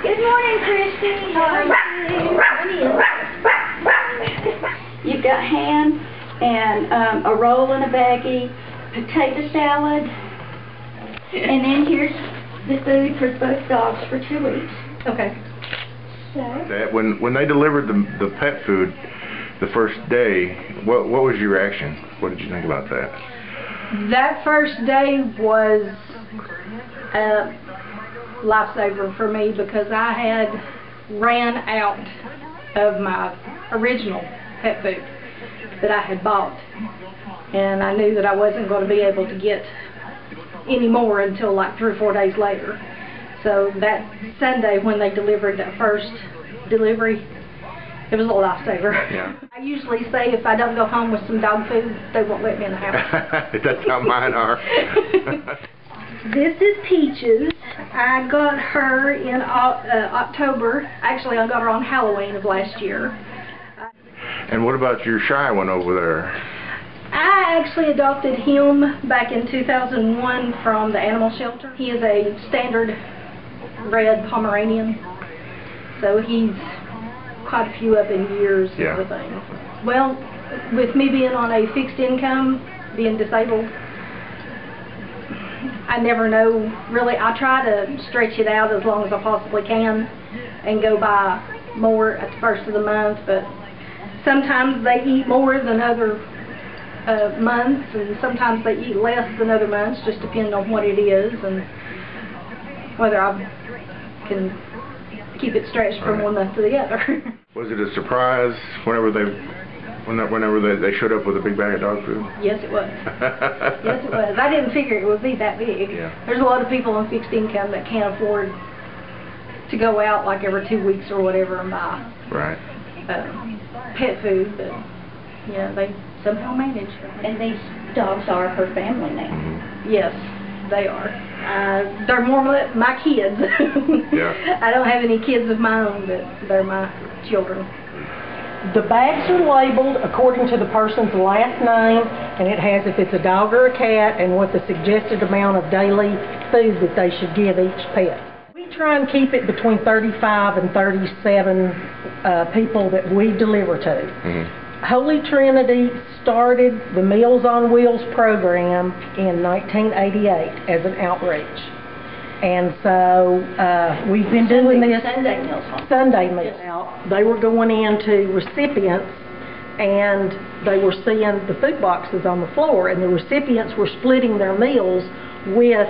Good morning, Christy. How are you? You've got ham and a roll in a baggie, potato salad, and then here's the food for both dogs for 2 weeks. Okay. So. When they delivered the pet food the first day, what was your reaction? What did you think about that? That first day was a lifesaver for me because I had ran out of my original pet food that I had bought, and I knew that I wasn't going to be able to get any more until like 3 or 4 days later. So that Sunday when they delivered that first delivery, it was a lifesaver. Yeah. I usually say if I don't go home with some dog food, they won't let me in the house. That's how mine are. This is Peaches. I got her in October. Actually, I got her on Halloween of last year. And what about your shy one over there? I actually adopted him back in 2001 from the animal shelter. He is a standard red Pomeranian, so he's quite a few up in years and everything. Well, with me being on a fixed income, being disabled, I never know really. I try to stretch it out as long as I possibly can and go buy more at the first of the month, but sometimes they eat more than other months, and sometimes they eat less than other months, just depending on what it is and whether I can keep it stretched from one month to the other. Was it a surprise whenever they showed up with a big bag of dog food? Yes, it was. Yes, it was. I didn't figure it would be that big. Yeah. There's a lot of people on fixed income that can't afford to go out like every 2 weeks or whatever and buy pet food, but yeah, they somehow manage. And these dogs are her family now. Mm-hmm. Yes, they are. They're more like my kids. Yeah. I don't have any kids of my own, but they're my children. The bags are labeled according to the person's last name, and it has if it's a dog or a cat and what the suggested amount of daily food that they should give each pet. We try and keep it between 35 and 37 people that we deliver to. Mm-hmm. Holy Trinity started the Meals on Wheels program in 1988 as an outreach. And so we've been doing this Sunday meals. They were going into recipients and they were seeing the food boxes on the floor, and the recipients were splitting their meals with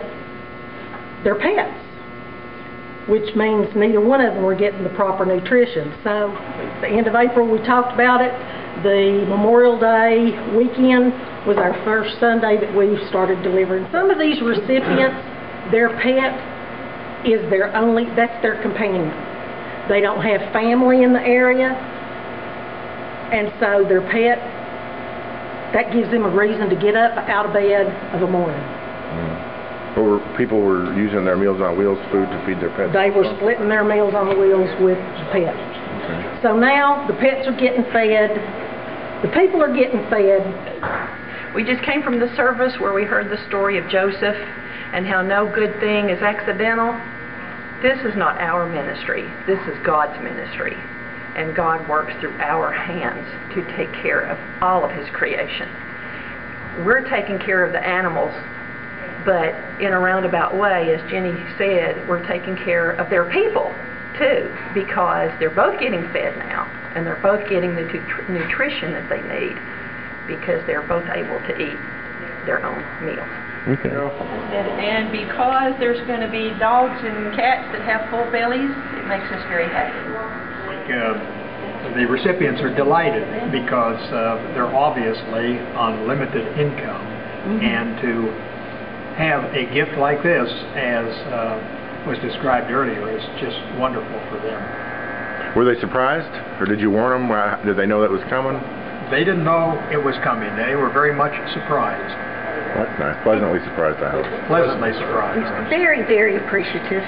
their pets, which means neither one of them were getting the proper nutrition. So at the end of April we talked about it. The Memorial Day weekend was our first Sunday that we started delivering. Some of these recipients, their pet is that's their companion. They don't have family in the area, and so their pet, that gives them a reason to get up out of bed of a morning. People were using their Meals on Wheels food to feed their pets? They were splitting their Meals on Wheels with the pet. Okay. So now the pets are getting fed, the people are getting fed. We just came from the service where we heard the story of Joseph and how no good thing is accidental. This is not our ministry. This is God's ministry. And God works through our hands to take care of all of His creation. We're taking care of the animals, but in a roundabout way, as Jenny said, we're taking care of their people too, because they're both getting fed now, and they're both getting the nutrition that they need, because they're both able to eat their own meals. Okay. And because there's going to be dogs and cats that have full bellies, it makes us very happy. The recipients are delighted because they're obviously on limited income, and to have a gift like this, as was described earlier, is just wonderful for them. Were they surprised, or did you warn them? Did they know that was coming? They didn't know it was coming. They were very much surprised. That's nice. Pleasantly surprised, I hope. Pleasantly surprised. Very, very appreciative.